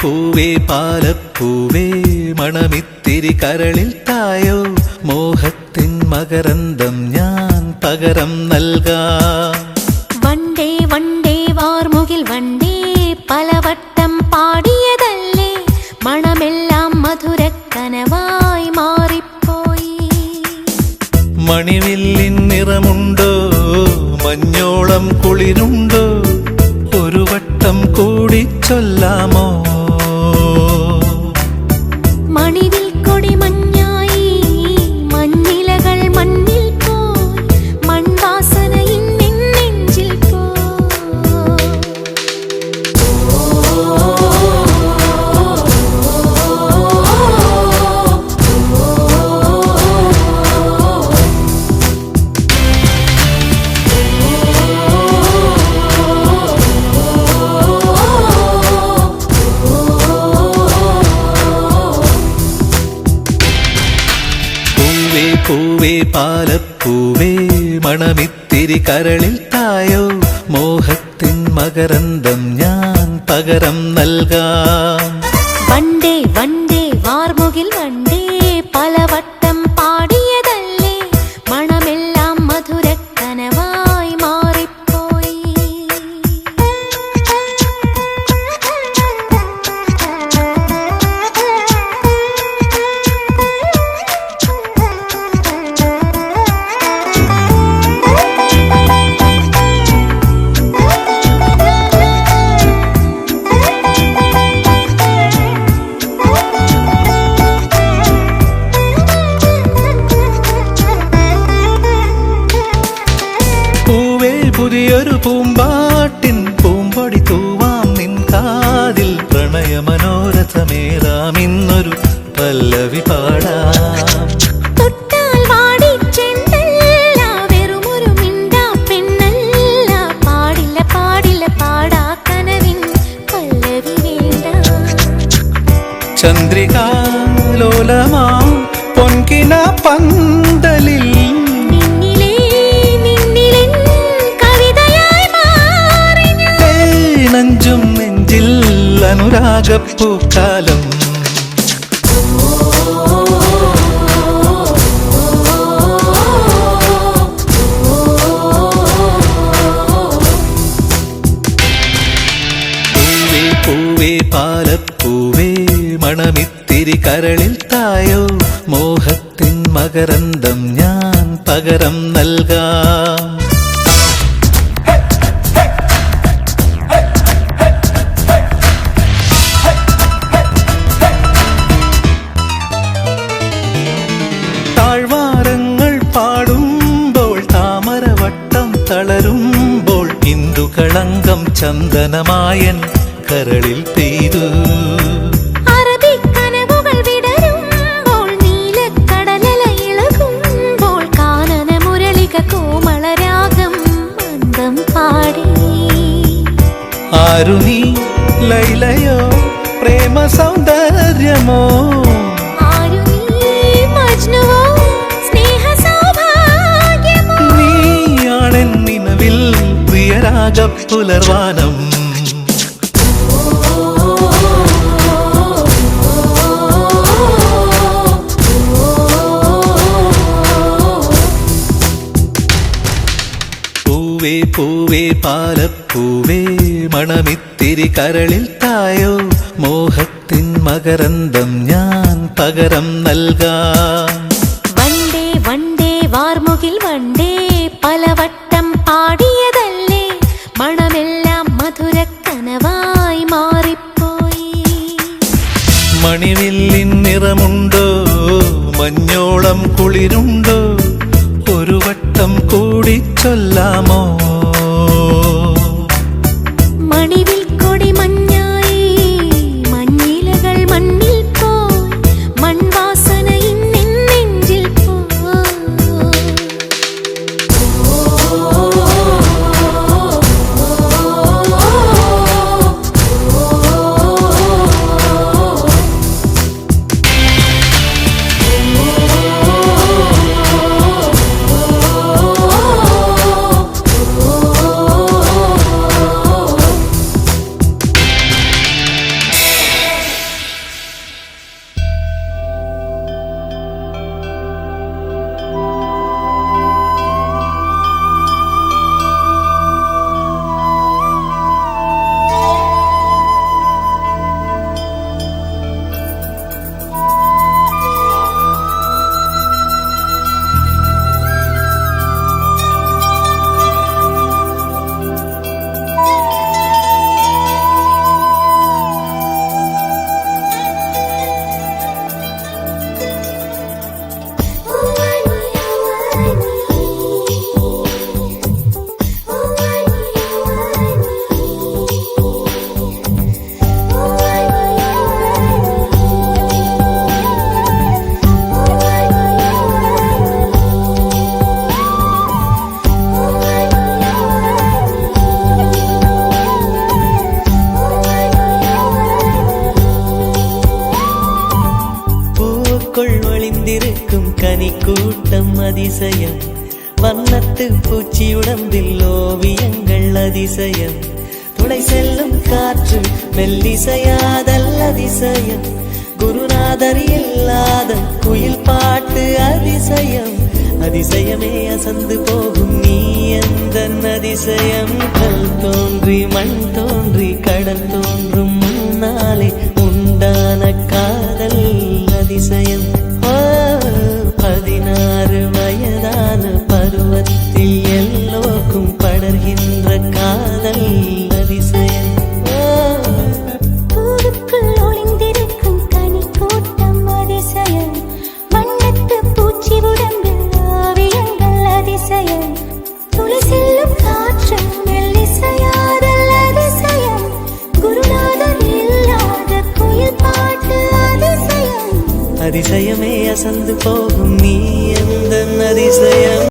പൂവേ പാലപ്പൂവേ മണമിത്തിരി കരളിൽ തായോ മോഹത്തിൻ മകരന്തം ഞാൻ പകരം നൽകാം. വണ്ടേ വണ്ടേ വാർമുകിൽ വണ്ടേ പലവട്ടം പാടിയതല്ലേ മണമെല്ലാം മധുരക്കനവായി മാറിപ്പോയി. മണിവില്ലിൻ നിറമുണ്ടോ മഞ്ഞോളം കുളിരുണ്ടോ ഒരു വട്ടം കൂടി ചൊല്ലാമോ. മണിവിൽ കൊടി മഞ്ഞായി മഞ്ഞിലകൾ മണ്ണിൽ പോയി മൺവാസന ഇന്നെൻ നെഞ്ചിൽ പൂവേ പാലപ്പൂവേ മണമിത്തിരി കരളിൽ തായോ മോഹത്തിൻ മകരന്തം ഞാൻ പകരം നൽകാം. വണ്ടേ വണ്ടേ വാർമുകിൽ വണ്ടേ പലവട്ടം പാടിയതല്ലേ മണമെല്ലാം മധുരക്കനവായി മാറിപ്പോയി. പുതിയൊരു പൂമ്പാട്ടിൻ പൂമ്പൊടി തൂവാം നിൻ കാതിൽ പ്രണയമനോരഥമേറാം ഇന്നൊരു പല്ലവി പാടാം. തൊട്ടാൽ വാടി ചെണ്ടല്ല വെറുമൊരു മിണ്ടാ പെണ്ണല്ല പാടില്ല പാടില്ല പാടാ കനവിൻ പല്ലവി വേണ്ട. ചന്ദ്രികാലോലമാം പൊൻകിന പന്തലിൽ നെഞ്ചും നെഞ്ചിൽ അനുരാഗപ്പൂക്കാലം. പൂവേ പൂവേ പാലപ്പൂവേ മണമിത്തിരി കരളിൽ തായോ മോഹത്തിൻ മകരന്തം ഞാൻ പകരം നൽകാം. താഴ്വാരങ്ങൾ പാടുമ്പോൾ താമരവട്ടം തളരുമ്പോൾ ഇന്ദുകളങ്കം ചന്ദനമായൻ കരളിൽ പെയ്തു. അറബിക്കനവുകൾ വിടരുമ്പോൾ നീലക്കടലല ഇളകുമ്പോൾ കാനന മുരളിക കോമളരാഗം മന്ദം പാടി. ആരു നീ ലൈലയോ പ്രേമ സൗന്ദര്യമോ നീയാണെന്നിനവിൽ പ്രിയരാഗപ്പുലർവാനം. പൂവേ പൂവേ പാലപ്പൂവേ മണമിത്തിരി കരളിൽ തായോ മോഹത്തിൻ മകരന്തം ഞാൻ പകരം നൽകാം. വണ്ടേ വണ്ടേ വാർമുകിൽ വണ്ടേ പലവട്ടം പാടിയതല്ലേ മണമെല്ലാം മധുരക്കനവായി മാറിപ്പോയി. മണിവില്ലിൻ നിറമുണ്ടോ മഞ്ഞോളം കുളിരുണ്ടോ ഒരു വട്ടം കൂടി ചൊല്ലാമോ. മണിവിൽ കൊടി മഞ്ഞായി മഞ്ഞിലകൾ മണ്ണിൽ പോയി മൺവാസന ഇന്നെൻ നെഞ്ചിൽ அதிசயம் வண்ணத்து பூச்சி உடம்பில் ஓவியங்கள் அதிசயம் துளை செல்லும் காற்று மெல்லிசையாதல் அதிசயம் குருநாதர் இல்லாத குயில் பாட்டு அதிசயம் அதிசயமே அசந்து போகும் நீ எந்த அதிசயம் கல் தோன்றி மண் தோன்றி கடல் தோன்றும் முன்னாலே உண்டான காதல் அதிசயம் 16 வயதான பருவத்தில் எல்லோருக்கும் படர்கின்ற காதல் அதிசயம் பூவுக்குள் ஒளிந்திருக்கும் கனி கூட்டம் அதிசயம் வண்ணத்து பூச்சி உடம்பில் ஓவியங்கள் அதிசயம் துளி செல்லும் காற்று மெல்லிசையாதல் அதிசயம் குருநாதர் இல்லாத குயில் பாட்டு அதிசயம் அதிசயமே அசந்து போகும் நீ எந்த அதிசயம்